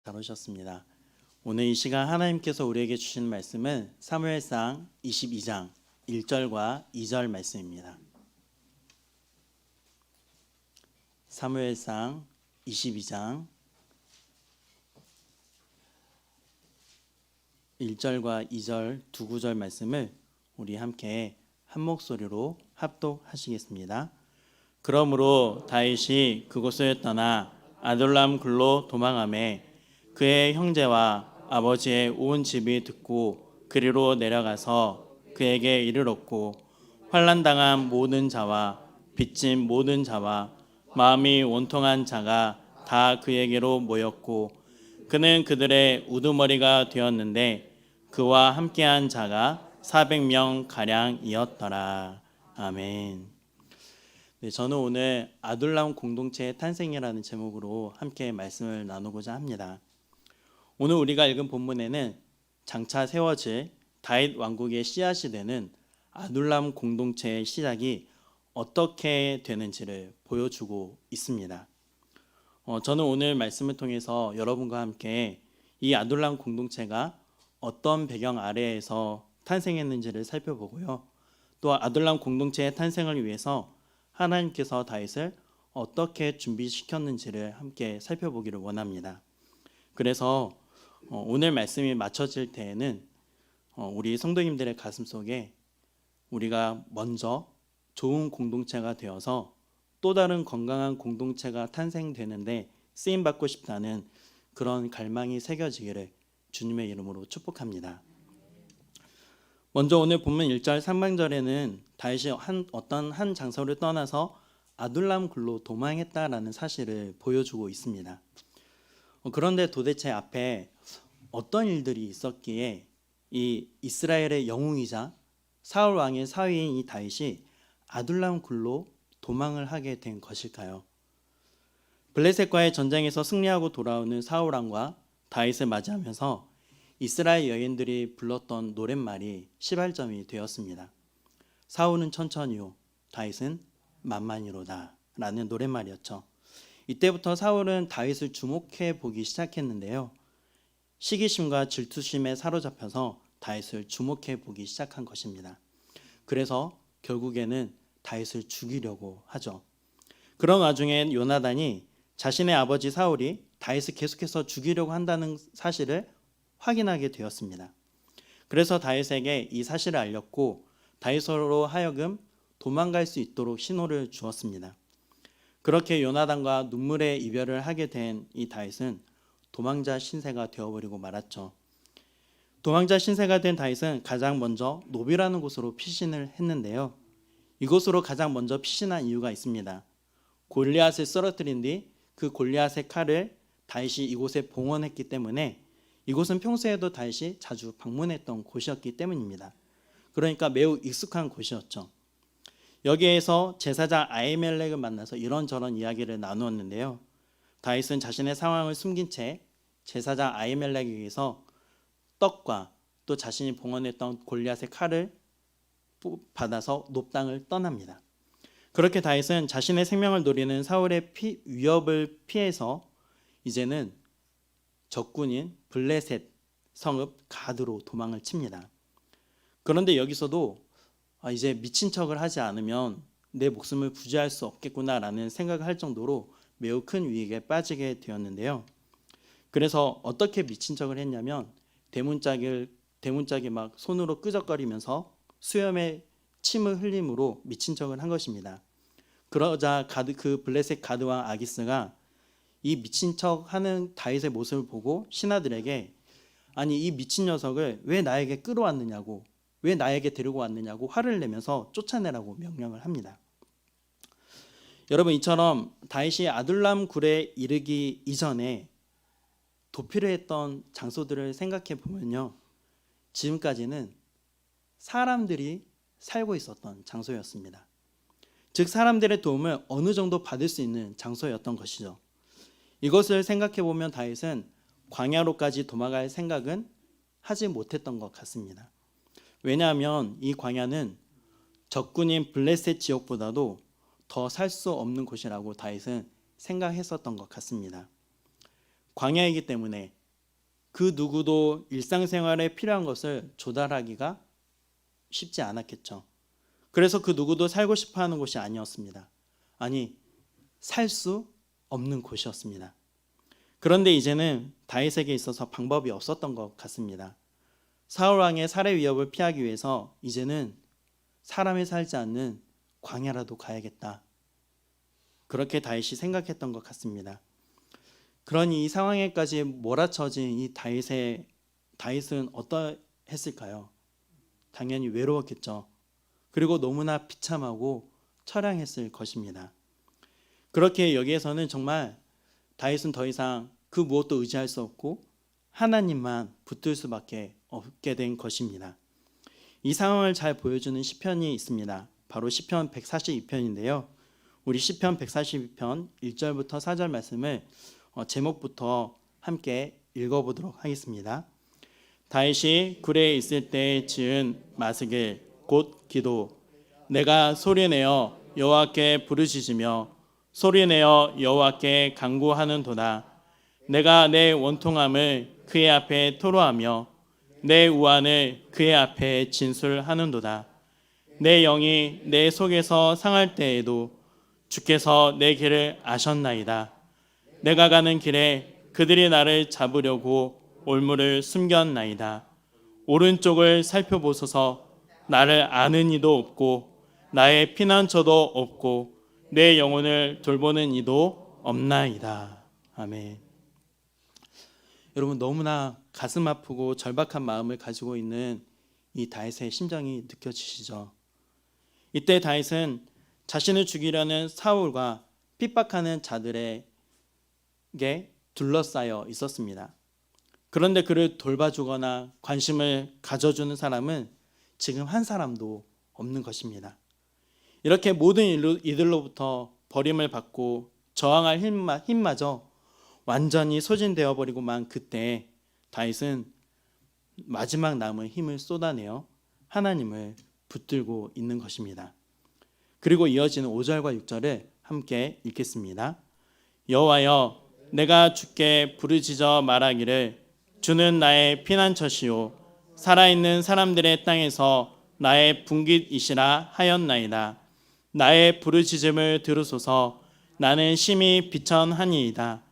잘 오셨습니다. 오늘 이 시간 하나님께서 우리에게 주신 말씀은 사무엘상 22장 1절과 2절 말씀입니다. 사무엘상 22장 1절과 2절 두 구절 말씀을 우리 함께 한 목소리로 합독하시겠습니다. 그러므로 다윗이 그곳을 떠나 아둘람 굴로 도망하매 그의 형제와 아버지의 온 집이 듣고 그리로 내려가서 그에게 이르렀고 환난당한 모든 자와 빚진 모든 자와 마음이 원통한 자가 다 그에게로 모였고 그는 그들의 우두머리가 되었는데 그와 함께한 자가 400명 가량이었더라. 아멘. 네, 저는 오늘 아둘람 공동체의 탄생이라는 제목으로 함께 말씀을 나누고자 합니다. 오늘 우리가 읽은 본문에는 장차 세워질 다윗 왕국의 씨앗이 되는 아둘람 공동체의 시작이 어떻게 되는지를 보여주고 있습니다. 저는 오늘 말씀을 통해서 여러분과 함께 이 아둘람 공동체가 어떤 배경 아래에서 탄생했는지를 살펴보고요. 또 아둘람 공동체의 탄생을 위해서 하나님께서 다윗을 어떻게 준비시켰는지를 함께 살펴보기를 원합니다. 그래서 오늘 말씀이 맞춰질 때에는 우리 성도님들의 가슴속에 우리가 먼저 좋은 공동체가 되어서 또 다른 건강한 공동체가 탄생되는데 쓰임받고 싶다는 그런 갈망이 새겨지기를 주님의 이름으로 축복합니다. 먼저 오늘 본문 1절 상반절에는 다윗이 어떤 한 장소를 떠나서 아둘람 굴로 도망했다라는 사실을 보여주고 있습니다. 그런데 도대체 앞에 어떤 일들이 있었기에 이 이스라엘의 영웅이자 사울 왕의 사위인 이 다윗이 아둘람 굴로 도망을 하게 된 것일까요? 블레셋과의 전쟁에서 승리하고 돌아오는 사울 왕과 다윗을 맞이하면서 이스라엘 여인들이 불렀던 노랫말이 시발점이 되었습니다. 사울은 천천히요, 다윗은 만만히로다 라는 노랫말이었죠. 이때부터 사울은 다윗을 주목해 보기 시작했는데요. 시기심과 질투심에 사로잡혀서 다윗을 주목해 보기 시작한 것입니다. 그래서 결국에는 다윗을 죽이려고 하죠. 그런 와중에 요나단이 자신의 아버지 사울이 다윗을 계속해서 죽이려고 한다는 사실을 확인하게 되었습니다. 그래서 다윗에게 이 사실을 알렸고 다윗으로 하여금 도망갈 수 있도록 신호를 주었습니다. 그렇게 요나단과 눈물의 이별을 하게 된 이 다윗은 도망자 신세가 되어버리고 말았죠. 도망자 신세가 된 다윗은 가장 먼저 노비라는 곳으로 피신을 했는데요. 이곳으로 가장 먼저 피신한 이유가 있습니다. 골리앗을 쓰러뜨린 뒤 그 골리앗의 칼을 다윗이 이곳에 봉헌했기 때문에 이곳은 평소에도 다윗이 자주 방문했던 곳이었기 때문입니다. 그러니까 매우 익숙한 곳이었죠. 여기에서 제사장 아히멜렉을 만나서 이런저런 이야기를 나누었는데요. 다윗은 자신의 상황을 숨긴 채 제사장 아히멜렉에게서 떡과 또 자신이 봉헌했던 골리앗의 칼을 받아서 놋땅을 떠납니다. 그렇게 다윗은 자신의 생명을 노리는 사울의 위협을 피해서 이제는 적군인 블레셋 성읍 가드로 도망을 칩니다. 그런데 여기서도 이제 미친 척을 하지 않으면 내 목숨을 부지할 수 없겠구나라는 생각을 할 정도로 매우 큰 위기에 빠지게 되었는데요. 그래서 어떻게 미친 척을 했냐면 대문짝이 막 손으로 끄적거리면서 수염에 침을 흘림으로 미친 척을 한 것입니다. 그러자 그 블레셋 가드왕 아기스가 이 미친 척하는 다윗의 모습을 보고 신하들에게 아니 이 미친 녀석을 왜 나에게 끌어왔느냐고 왜 나에게 데리고 왔느냐고 화를 내면서 쫓아내라고 명령을 합니다. 여러분 이처럼 다윗이 아둘람 굴에 이르기 이전에 도피를 했던 장소들을 생각해 보면요. 지금까지는 사람들이 살고 있었던 장소였습니다. 즉 사람들의 도움을 어느 정도 받을 수 있는 장소였던 것이죠. 이것을 생각해 보면 다윗은 광야로까지 도망갈 생각은 하지 못했던 것 같습니다. 왜냐하면 이 광야는 적군인 블레셋 지역보다도 더 살 수 없는 곳이라고 다윗은 생각했었던 것 같습니다. 광야이기 때문에 그 누구도 일상생활에 필요한 것을 조달하기가 쉽지 않았겠죠. 그래서 그 누구도 살고 싶어하는 곳이 아니었습니다. 아니, 살 수 없는 곳이었습니다. 그런데 이제는 다윗에게 있어서 방법이 없었던 것 같습니다. 사울 왕의 살해 위협을 피하기 위해서 이제는 사람이 살지 않는 광야라도 가야겠다. 그렇게 다윗이 생각했던 것 같습니다. 그러니 이 상황에까지 몰아쳐진 이 다윗은 어떠했을까요? 당연히 외로웠겠죠. 그리고 너무나 비참하고 처량했을 것입니다. 그렇게 여기에서는 정말 다윗은 더 이상 그 무엇도 의지할 수 없고 하나님만 붙들 수밖에 없게 된 것입니다. 이 상황을 잘 보여주는 시편이 있습니다. 바로 시편 142편인데요. 우리 시편 142편 1절부터 4절 말씀을 제목부터 함께 읽어보도록 하겠습니다. 다윗이 굴에 있을 때 지은 마스길 곧 기도. 내가 소리내어 여호와께 부르짖으며 소리내어 여호와께 간구하는도다. 내가 내 원통함을 그의 앞에 토로하며 내 우환을 그의 앞에 진술하는도다. 내 영이 내 속에서 상할 때에도 주께서 내 길을 아셨나이다. 내가 가는 길에 그들이 나를 잡으려고 올무를 숨겼나이다. 오른쪽을 살펴보소서. 나를 아는 이도 없고 나의 피난처도 없고 내 영혼을 돌보는 이도 없나이다. 아멘. 여러분, 너무나 가슴 아프고 절박한 마음을 가지고 있는 이 다윗의 심정이 느껴지시죠? 이때 다윗은 자신을 죽이려는 사울과 핍박하는 자들에게 둘러싸여 있었습니다. 그런데 그를 돌봐주거나 관심을 가져주는 사람은 지금 한 사람도 없는 것입니다. 이렇게 모든 이들로부터 버림을 받고 저항할 힘마저 완전히 소진되어 버리고만 그때 다윗은 마지막 남은 힘을 쏟아내어 하나님을 붙들고 있는 것입니다. 그리고 이어지는 5절과 6절을 함께 읽겠습니다. 여호와여, 내가 주께 부르짖어 말하기를 주는 나의 피난처시오 살아있는 사람들의 땅에서 나의 분깃이시라 하였나이다. 나의 부르짖음을 들으소서. 나는 심히 비천하니이다.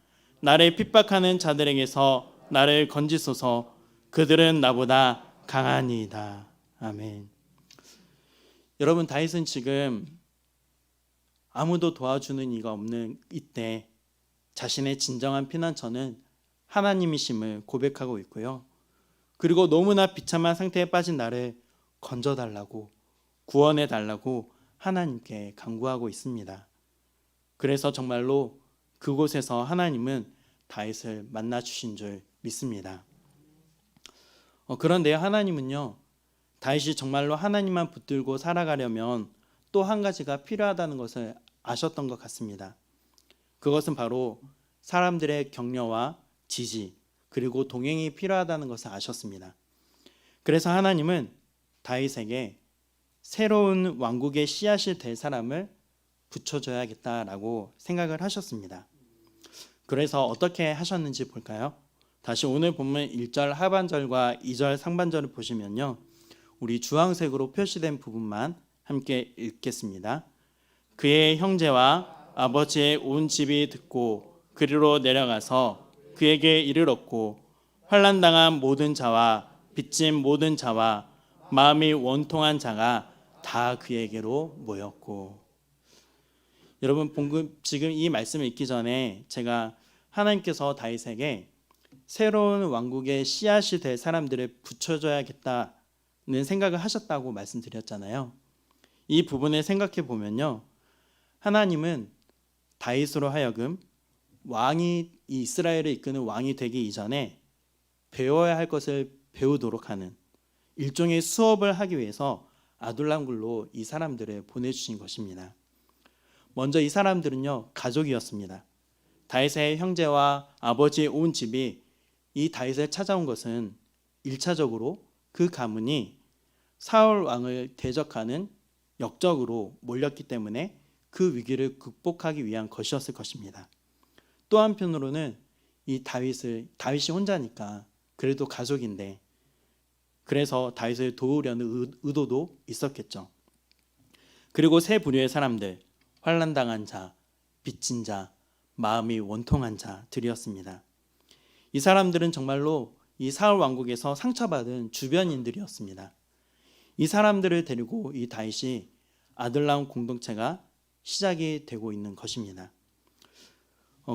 나를 핍박하는 자들에게서 나를 건지소서. 그들은 나보다 강하니이다. 아멘. 여러분, 다윗은 지금 아무도 도와주는 이가 없는 이때 자신의 진정한 피난처는 하나님이심을 고백하고 있고요. 그리고 너무나 비참한 상태에 빠진 나를 건져달라고, 구원해달라고 하나님께 간구하고 있습니다. 그래서 정말로 그곳에서 하나님은 다윗을 만나 주신 줄 믿습니다. 그런데 하나님은요, 다윗이 정말로 하나님만 붙들고 살아가려면 또 한 가지가 필요하다는 것을 아셨던 것 같습니다. 그것은 바로 사람들의 격려와 지지, 그리고 동행이 필요하다는 것을 아셨습니다. 그래서 하나님은 다윗에게 새로운 왕국의 씨앗이 될 사람을 붙여줘야겠다라고 생각을 하셨습니다. 그래서 어떻게 하셨는지 볼까요? 다시 오늘 본문 1절 하반절과 2절 상반절을 보시면요, 우리 주황색으로 표시된 부분만 함께 읽겠습니다. 그의 형제와 아버지의 온 집이 듣고 그리로 내려가서 그에게 이르렀고 환난당한 모든 자와 빚진 모든 자와 마음이 원통한 자가 다 그에게로 모였고. 여러분, 지금 이 말씀을 읽기 전에 제가 하나님께서 다윗에게 새로운 왕국의 씨앗이 될 사람들을 붙여줘야겠다는 생각을 하셨다고 말씀드렸잖아요. 이 부분을 생각해 보면요, 하나님은 다윗으로 하여금 왕이, 이 이스라엘을 이끄는 왕이 되기 이전에 배워야 할 것을 배우도록 하는 일종의 수업을 하기 위해서 아둘람굴로 이 사람들을 보내주신 것입니다. 먼저 이 사람들은요, 가족이었습니다. 다윗의 형제와 아버지의 온 집이 이 다윗을 찾아온 것은 1차적으로 그 가문이 사울 왕을 대적하는 역적으로 몰렸기 때문에 그 위기를 극복하기 위한 것이었을 것입니다. 또 한편으로는 이 다윗이 혼자니까 그래도 가족인데 그래서 다윗을 도우려는 의도도 있었겠죠. 그리고 세 부류의 사람들, 환난당한 자, 빚진 자, 마음이 원통한 자들이었습니다. 이 사람들은 정말로 이 사울 왕국에서 상처받은 주변인들이었습니다. 이 사람들을 데리고 이 다윗이 아둘람 공동체가 시작이 되고 있는 것입니다.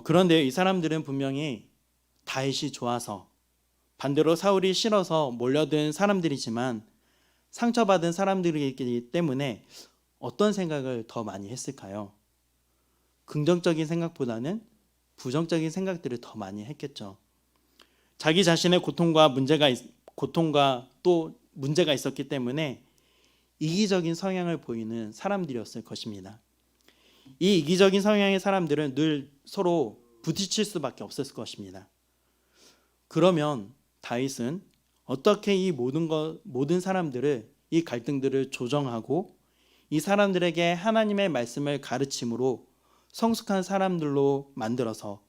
그런데 이 사람들은 분명히 다윗이 좋아서, 반대로 사울이 싫어서 몰려든 사람들이지만 상처받은 사람들이기 때문에 어떤 생각을 더 많이 했을까요? 긍정적인 생각보다는 부정적인 생각들을 더 많이 했겠죠. 자기 자신의 고통과 또 문제가 있었기 때문에 이기적인 성향을 보이는 사람들이었을 것입니다. 이 이기적인 성향의 사람들은 늘 서로 부딪힐 수밖에 없었을 것입니다. 그러면 다윗은 어떻게 이 모든 사람들을, 이 갈등들을 조정하고 이 사람들에게 하나님의 말씀을 가르침으로 성숙한 사람들로 만들어서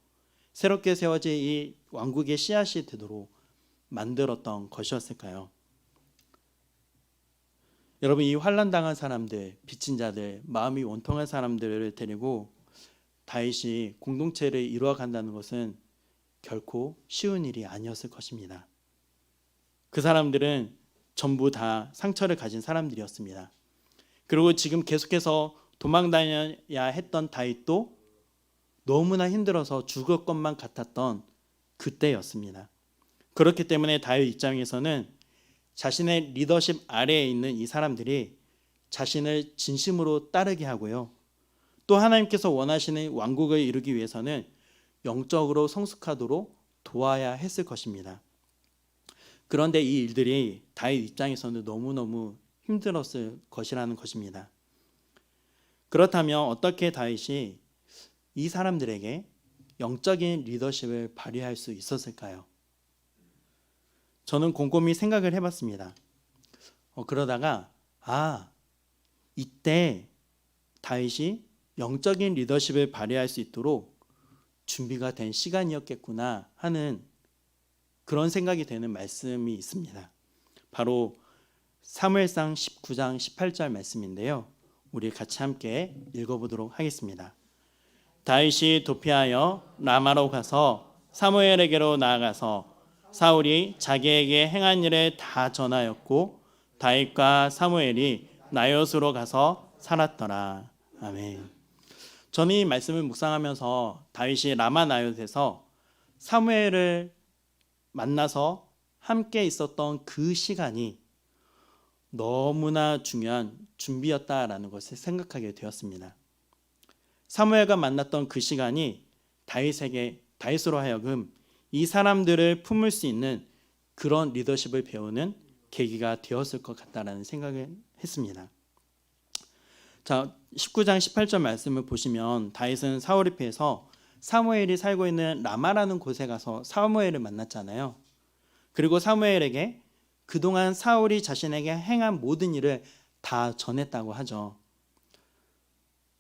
새롭게 세워진 이 왕국의 씨앗이 되도록 만들었던 것이었을까요? 여러분, 이 환난당한 사람들, 빚진 자들, 마음이 원통한 사람들을 데리고 다윗이 공동체를 이루어간다는 것은 결코 쉬운 일이 아니었을 것입니다. 그 사람들은 전부 다 상처를 가진 사람들이었습니다. 그리고 지금 계속해서 도망다녀야 했던 다윗도 너무나 힘들어서 죽을 것만 같았던 그때였습니다. 그렇기 때문에 다윗 입장에서는 자신의 리더십 아래에 있는 이 사람들이 자신을 진심으로 따르게 하고요, 또 하나님께서 원하시는 왕국을 이루기 위해서는 영적으로 성숙하도록 도와야 했을 것입니다. 그런데 이 일들이 다윗 입장에서는 너무너무 힘들었을 것이라는 것입니다. 그렇다면 어떻게 다윗이 이 사람들에게 영적인 리더십을 발휘할 수 있었을까요? 저는 곰곰이 생각을 해봤습니다. 그러다가 이때 다윗이 영적인 리더십을 발휘할 수 있도록 준비가 된 시간이었겠구나 하는 그런 생각이 되는 말씀이 있습니다. 바로 사무엘상 19장 18절 말씀인데요, 우리 같이 함께 읽어보도록 하겠습니다. 다윗이 도피하여 라마로 가서 사무엘에게로 나아가서 사울이 자기에게 행한 일을 다 전하였고 다윗과 사무엘이 나요스로 가서 살았더라. 아멘. 저는 이 말씀을 묵상하면서 다윗이 라마 나요스에서 사무엘을 만나서 함께 있었던 그 시간이 너무나 중요한 준비였다라는 것을 생각하게 되었습니다. 사무엘과 만났던 그 시간이 다윗으로 하여금 이 사람들을 품을 수 있는 그런 리더십을 배우는 계기가 되었을 것 같다라는 생각을 했습니다. 자, 19장 18절 말씀을 보시면 다윗은 사울에 피해서 사무엘이 살고 있는 라마라는 곳에 가서 사무엘을 만났잖아요. 그리고 사무엘에게 그동안 사울이 자신에게 행한 모든 일을 다 전했다고 하죠.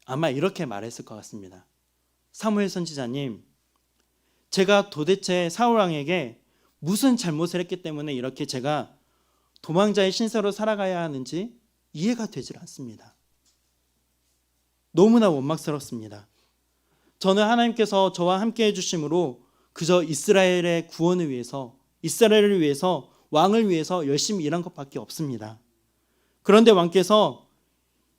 아마 이렇게 말했을 것 같습니다. 사무엘 선지자님, 제가 도대체 사울 왕에게 무슨 잘못을 했기 때문에 이렇게 제가 도망자의 신세로 살아가야 하는지 이해가 되질 않습니다. 너무나 원망스럽습니다. 저는 하나님께서 저와 함께 해주심으로 그저 이스라엘의 구원을 위해서, 이스라엘을 위해서, 왕을 위해서 열심히 일한 것밖에 없습니다. 그런데 왕께서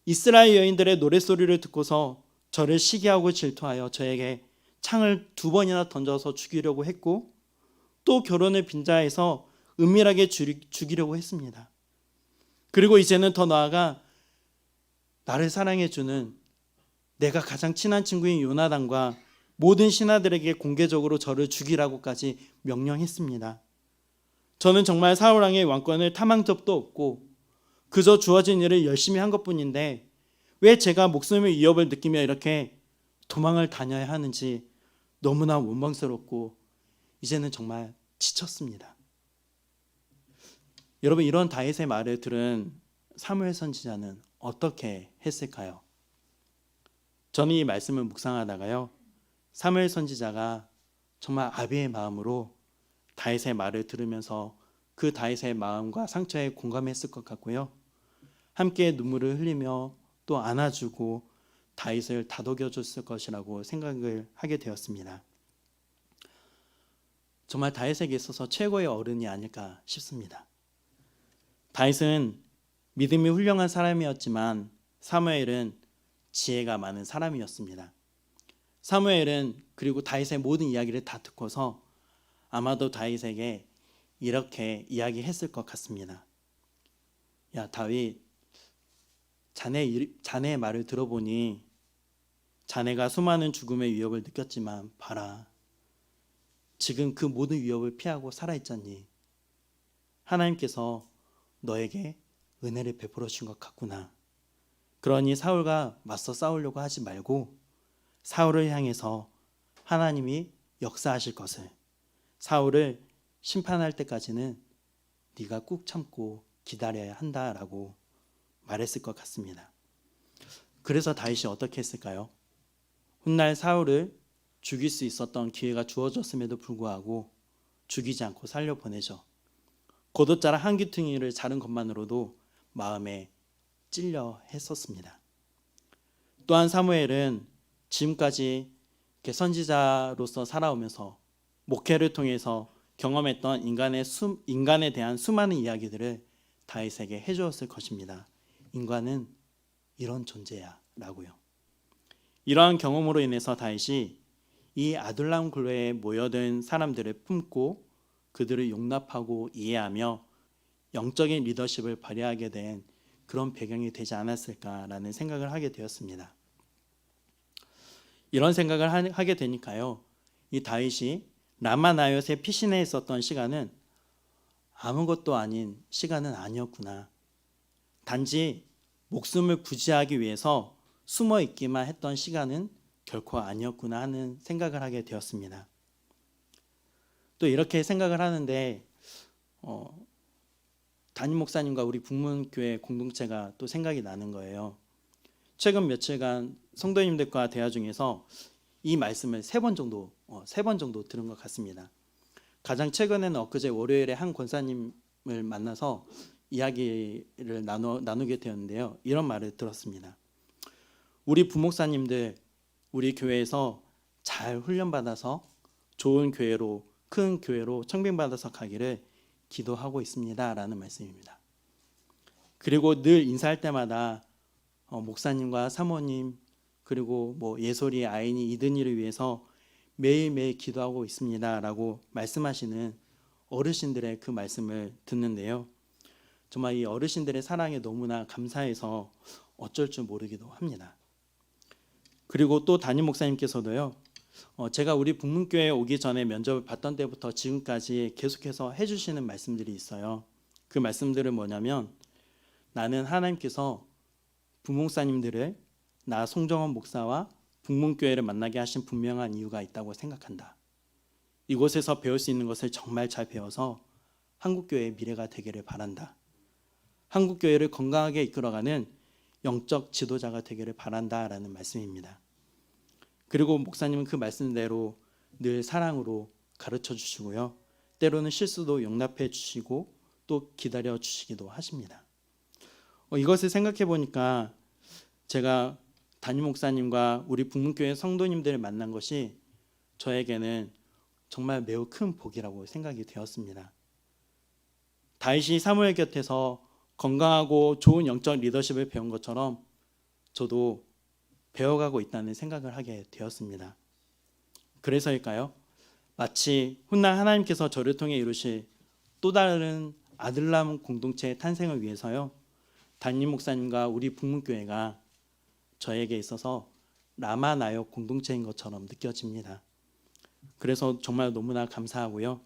이스라엘 여인들의 노랫소리를 듣고서 저를 시기하고 질투하여 저에게 창을 2번이나 던져서 죽이려고 했고, 또 결혼을 빈자해서 은밀하게 죽이려고 했습니다. 그리고 이제는 더 나아가 나를 사랑해주는 내가 가장 친한 친구인 요나단과 모든 신하들에게 공개적으로 저를 죽이라고까지 명령했습니다. 저는 정말 사울 왕의 왕권을 탐한 적도 없고 그저 주어진 일을 열심히 한 것뿐인데 왜 제가 목숨의 위협을 느끼며 이렇게 도망을 다녀야 하는지 너무나 원망스럽고 이제는 정말 지쳤습니다. 여러분, 이런 다윗의 말을 들은 사무엘 선지자는 어떻게 했을까요? 저는 이 말씀을 묵상하다가요, 사무엘 선지자가 정말 아비의 마음으로 다윗의 말을 들으면서 그 다윗의 마음과 상처에 공감했을 것 같고요. 함께 눈물을 흘리며 또 안아주고 다윗을 다독여줬을 것이라고 생각을 하게 되었습니다. 정말 다윗에게 있어서 최고의 어른이 아닐까 싶습니다. 다윗은 믿음이 훌륭한 사람이었지만 사무엘은 지혜가 많은 사람이었습니다. 사무엘은 그리고 다윗의 모든 이야기를 다 듣고서 아마도 다윗에게 이렇게 이야기했을 것 같습니다. 야, 다윗, 자네의 말을 들어보니 자네가 수많은 죽음의 위협을 느꼈지만 봐라, 지금 그 모든 위협을 피하고 살아있잖니. 하나님께서 너에게 은혜를 베풀어 준 것 같구나. 그러니 사울과 맞서 싸우려고 하지 말고 사울을 향해서 하나님이 역사하실 것을, 사울을 심판할 때까지는 네가 꾹 참고 기다려야 한다라고 말했을 것 같습니다. 그래서 다윗이 어떻게 했을까요? 훗날 사울을 죽일 수 있었던 기회가 주어졌음에도 불구하고 죽이지 않고 살려보내죠. 겉옷자락 한 귀퉁이를 자른 것만으로도 마음에 찔려 했었습니다. 또한 사무엘은 지금까지 선지자로서 살아오면서 목회를 통해서 경험했던 인간에 대한 수많은 이야기들을 다윗에게 해주었을 것입니다. 인간은 이런 존재야 라고요. 이러한 경험으로 인해서 다윗이 이 아둘람 굴로에 모여든 사람들을 품고 그들을 용납하고 이해하며 영적인 리더십을 발휘하게 된 그런 배경이 되지 않았을까라는 생각을 하게 되었습니다. 이런 생각을 하게 되니까요, 이 다윗이 라마나옅에 피신해 있었던 시간은 아무것도 아닌 시간은 아니었구나. 단지 목숨을 부지하기 위해서 숨어 있기만 했던 시간은 결코 아니었구나 하는 생각을 하게 되었습니다. 또 이렇게 생각을 하는데 담임 목사님과 우리 북문교회 공동체가 또 생각이 나는 거예요. 최근 며칠간 성도님들과 대화 중에서 이 말씀을 세 번 정도 들은 것 같습니다. 가장 최근에는 엊그제 월요일에 한 권사님을 만나서 이야기를 나누게 되었는데요. 이런 말을 들었습니다. 우리 부목사님들 우리 교회에서 잘 훈련받아서 좋은 교회로, 큰 교회로 청빙받아서 가기를 기도하고 있습니다 라는 말씀입니다. 그리고 늘 인사할 때마다 목사님과 사모님 그리고 예솔이, 아인이, 이든이를 위해서 매일매일 기도하고 있습니다 라고 말씀하시는 어르신들의 그 말씀을 듣는데요. 정말 이 어르신들의 사랑에 너무나 감사해서 어쩔 줄 모르기도 합니다. 그리고 또 담임 목사님께서도요, 제가 우리 북문교회에 오기 전에 면접을 봤던 때부터 지금까지 계속해서 해주시는 말씀들이 있어요. 그 말씀들은 뭐냐면, 나는 하나님께서 부목사님들을 나 송정원 목사와 북문교회를 만나게 하신 분명한 이유가 있다고 생각한다. 이곳에서 배울 수 있는 것을 정말 잘 배워서 한국교회의 미래가 되기를 바란다. 한국교회를 건강하게 이끌어가는 영적 지도자가 되기를 바란다라는 말씀입니다. 그리고 목사님은 그 말씀대로 늘 사랑으로 가르쳐 주시고요. 때로는 실수도 용납해 주시고 또 기다려 주시기도 하십니다. 이것을 생각해 보니까 제가 담임 목사님과 우리 북문교회 성도님들을 만난 것이 저에게는 정말 매우 큰 복이라고 생각이 되었습니다. 다윗이 사무엘 곁에서 건강하고 좋은 영적 리더십을 배운 것처럼 저도 배워가고 있다는 생각을 하게 되었습니다. 그래서일까요? 마치 훗날 하나님께서 저를 통해 이루실 또 다른 아들람 공동체의 탄생을 위해서요, 담임 목사님과 우리 북문교회가 저에게 있어서 라마나옅 공동체인 것처럼 느껴집니다. 그래서 정말 너무나 감사하고요.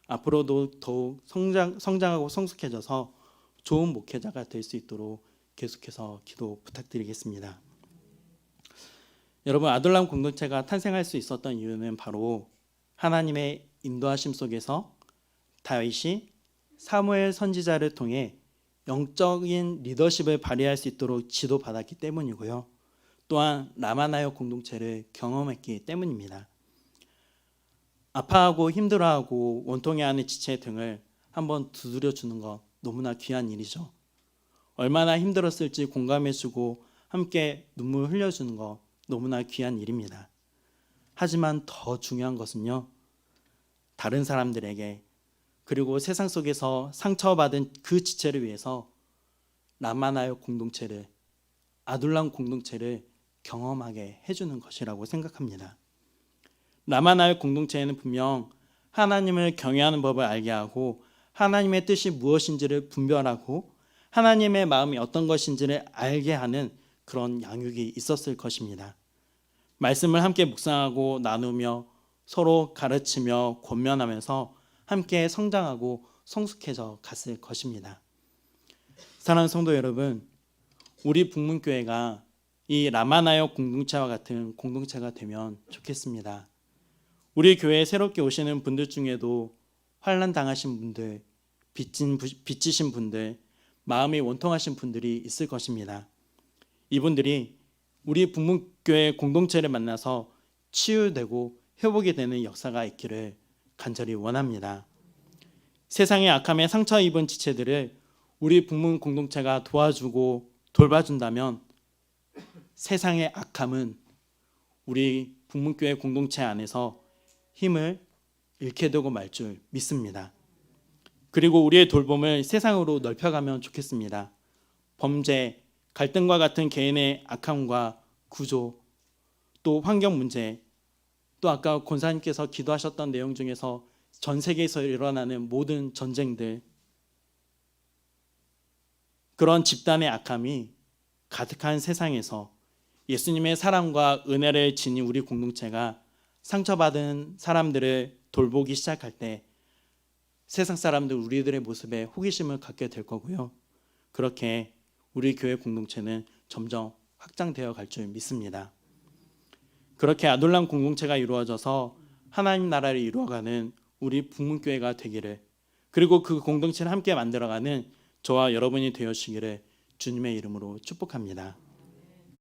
앞으로도 더욱 성장하고 성숙해져서 좋은 목회자가 될 수 있도록 계속해서 기도 부탁드리겠습니다. 여러분, 아둘람 공동체가 탄생할 수 있었던 이유는 바로 하나님의 인도하심 속에서 다윗이 사무엘 선지자를 통해 영적인 리더십을 발휘할 수 있도록 지도받았기 때문이고요. 또한 라마나옅 공동체를 경험했기 때문입니다. 아파하고 힘들어하고 원통해하는 지체 등을 한번 두드려 주는 것 너무나 귀한 일이죠. 얼마나 힘들었을지 공감해주고 함께 눈물 흘려주는 것 너무나 귀한 일입니다. 하지만 더 중요한 것은요, 다른 사람들에게 그리고 세상 속에서 상처받은 그 지체를 위해서 라마나요 공동체를, 아둘람 공동체를 경험하게 해주는 것이라고 생각합니다. 라마나요 공동체에는 분명 하나님을 경외하는 법을 알게 하고 하나님의 뜻이 무엇인지를 분별하고 하나님의 마음이 어떤 것인지를 알게 하는 그런 양육이 있었을 것입니다. 말씀을 함께 묵상하고 나누며 서로 가르치며 권면하면서 함께 성장하고 성숙해져 갔을 것입니다. 사랑하는 성도 여러분, 우리 북문교회가 이 라마나요 공동체와 같은 공동체가 되면 좋겠습니다. 우리 교회에 새롭게 오시는 분들 중에도 환난 당하신 분들, 빚지신 분들, 마음이 원통하신 분들이 있을 것입니다. 이분들이 우리 북문교회 공동체를 만나서 치유되고 회복이 되는 역사가 있기를 간절히 원합니다. 세상의 악함에 상처 입은 지체들을 우리 북문 공동체가 도와주고 돌봐준다면 세상의 악함은 우리 북문교회 공동체 안에서 힘을 잃게 되고 말 줄 믿습니다. 그리고 우리의 돌봄을 세상으로 넓혀가면 좋겠습니다. 범죄, 갈등과 같은 개인의 악함과 구조, 또 환경 문제, 또 아까 권사님께서 기도하셨던 내용 중에서 전 세계에서 일어나는 모든 전쟁들, 그런 집단의 악함이 가득한 세상에서 예수님의 사랑과 은혜를 지닌 우리 공동체가 상처받은 사람들을 돌보기 시작할 때 세상 사람들 우리들의 모습에 호기심을 갖게 될 거고요. 그렇게 우리 교회 공동체는 점점 확장되어 갈 줄 믿습니다. 그렇게 아둘람 공동체가 이루어져서 하나님 나라를 이루어가는 우리 북문교회가 되기를, 그리고 그 공동체를 함께 만들어가는 저와 여러분이 되어주시기를 주님의 이름으로 축복합니다.